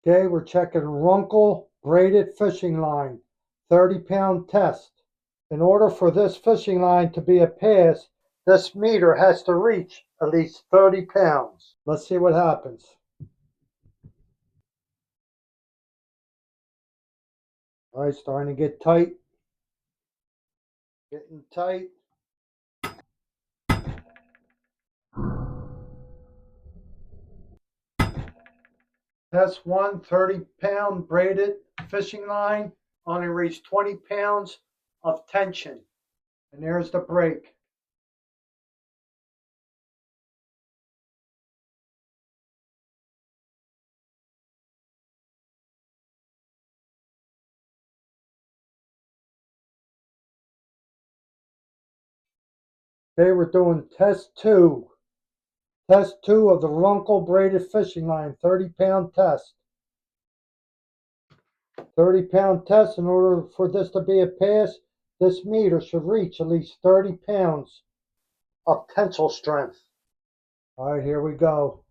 Okay, we're checking RUNCLE braided fishing line, 30-pound test. In order for this fishing line to be a pass, this meter has to reach at least 30 pounds. Let's see what happens. All right, starting to get tight. Getting tight. Test 1, 30-pound braided fishing line. Only reached 20 pounds of tension. And there's the break. Okay, we're doing test 2. Test 2 of the RUNCLE braided fishing line, 30-pound test. 30-pound test. In order for this to be a pass, this meter should reach at least 30 pounds of tensile strength. All right, here we go.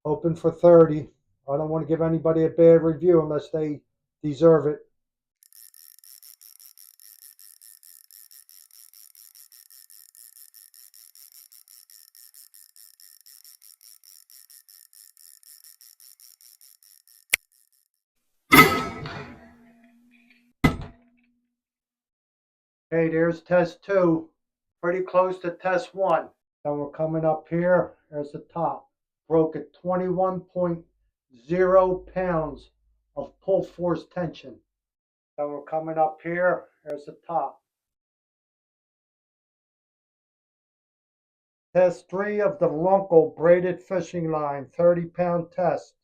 Hoping for 30. I don't want to give anybody a bad review unless they deserve it. Okay, there's test 2. Pretty close to test 1. Then we're coming up here. There's the top. Broke at 21.0 pounds of pull force tension. Then we're coming up here. There's the top. Test 3 of the RUNCLE braided fishing line, 30-pound test.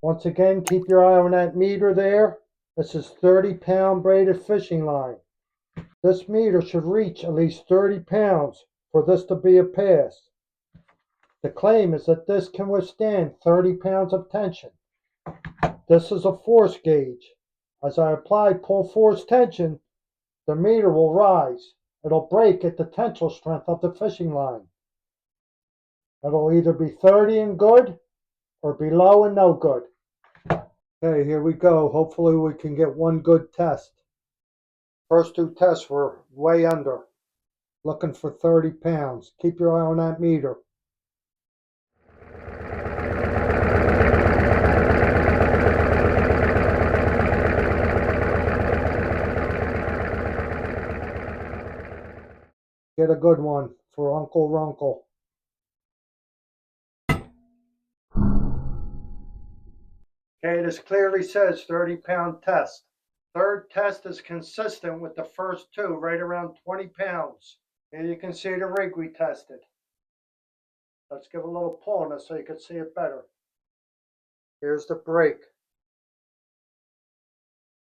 Once again, keep your eye on that meter there. This is 30-pound braided fishing line. This meter should reach at least 30 pounds for this to be a pass. The claim is that this can withstand 30 pounds of tension. This is a force gauge. As I apply pull force tension, the meter will rise. It'll break at the tensile strength of the fishing line. It'll either be 30 and good or below and no good. Okay, here we go. Hopefully we can get one good test. First 2 tests were way under. Looking for 30 pounds. Keep your eye on that meter. Get a good one for Uncle RUNCLE. Okay, this clearly says 30-pound test. Third test is consistent with the first 2, right around 20 pounds. Here you can see the rig we tested. Let's give a little pull on this so you can see it better. Here's the break.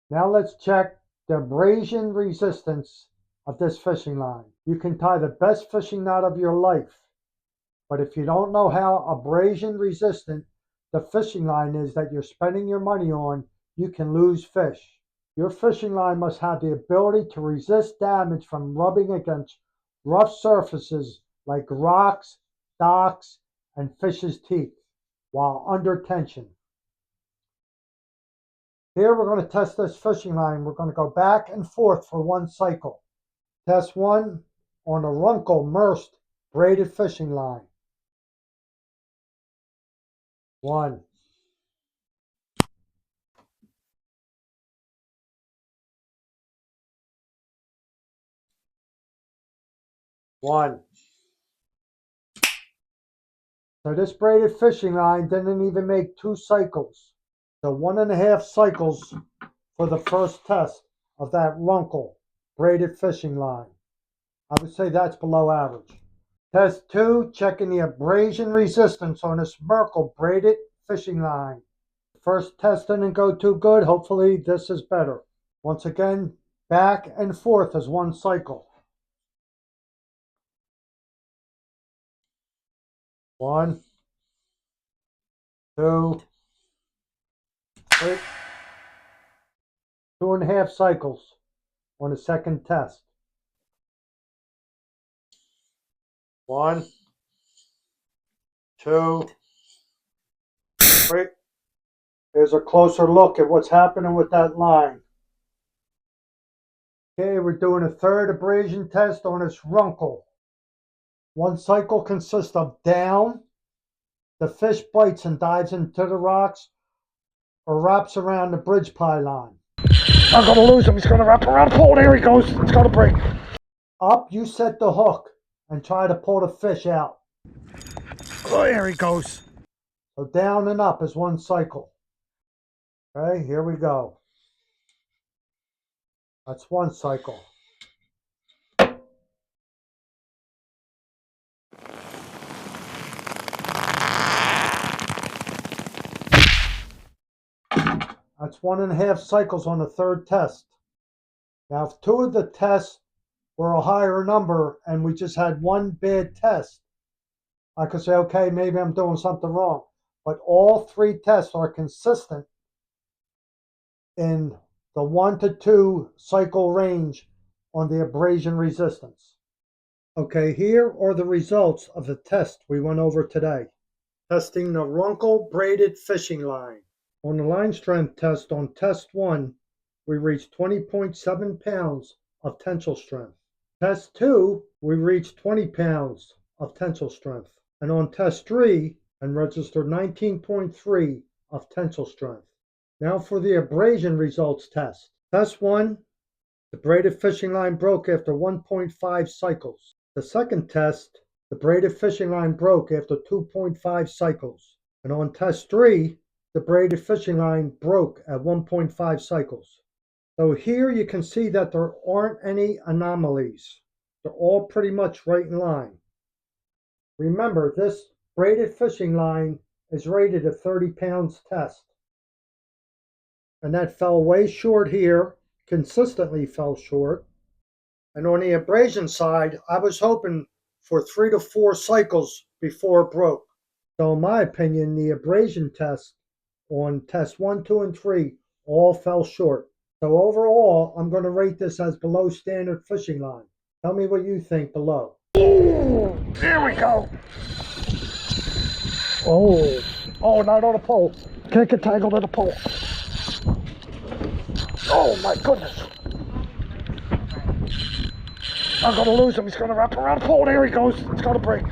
Now let's check the abrasion resistance of this fishing line. You can tie the best fishing knot of your life, but if you don't know how abrasion resistant the fishing line is that you're spending your money on, you can lose fish. Your fishing line must have the ability to resist damage from rubbing against rough surfaces like rocks, docks, and fish's teeth while under tension. Here we're going to test this fishing line. We're going to go back and forth for 1 cycle. Test 1 on a RUNCLE mersed braided fishing line. 1. 1. So this braided fishing line didn't even make 2 cycles. So 1.5 cycles for the first test of that RUNCLE braided fishing line. I would say that's below average. Test 2, checking the abrasion resistance on this RUNCLE braided fishing line. First test didn't go too good. Hopefully this is better. Once again, back and forth as 1 cycle. 1, 2, 3. 2.5 cycles on the second test. 1, 2, Wait, here's a closer look at what's happening with that line. Okay, we're doing a third abrasion test on this RUNCLE. One cycle consists of down, the fish bites and dives into the rocks, or wraps around the bridge pylon. I'm going to lose him. He's going to wrap around the pole. There he goes. It's going to break. Up, you set the hook and try to pull the fish out. Oh, there he goes. So down and up is one cycle. Okay, here we go. That's one cycle. That's 1.5 cycles on the third test. Now, if 2 of the tests were a higher number and we just had one bad test, I could say, okay, maybe I'm doing something wrong. But all 3 tests are consistent in the 1 to 2 cycle range on the abrasion resistance. Okay, here are the results of the test we went over today. Testing the RUNCLE braided fishing line. On the line strength test on test 1, we reached 20.7 pounds of tensile strength. Test 2, we reached 20 pounds of tensile strength. And on test 3, and registered 19.3 of tensile strength. Now for the abrasion results test. Test 1, the braided fishing line broke after 1.5 cycles. The second test, the braided fishing line broke after 2.5 cycles. And on test 3, the braided fishing line broke at 1.5 cycles. So here you can see that there aren't any anomalies. They're all pretty much right in line. Remember, this braided fishing line is rated at 30 pounds test. And that fell way short here, consistently fell short. And on the abrasion side, I was hoping for 3 to 4 cycles before it broke. So in my opinion, the abrasion test on test 1, 2, and 3 all fell short. So overall, I'm going to rate this as below standard fishing line. Tell me what you think below. Ooh, there we go. Oh, not on the pole. Can't get tangled in the pole. Oh my goodness. I'm going to lose him. He's going to wrap around the pole. There he goes. It's going to break.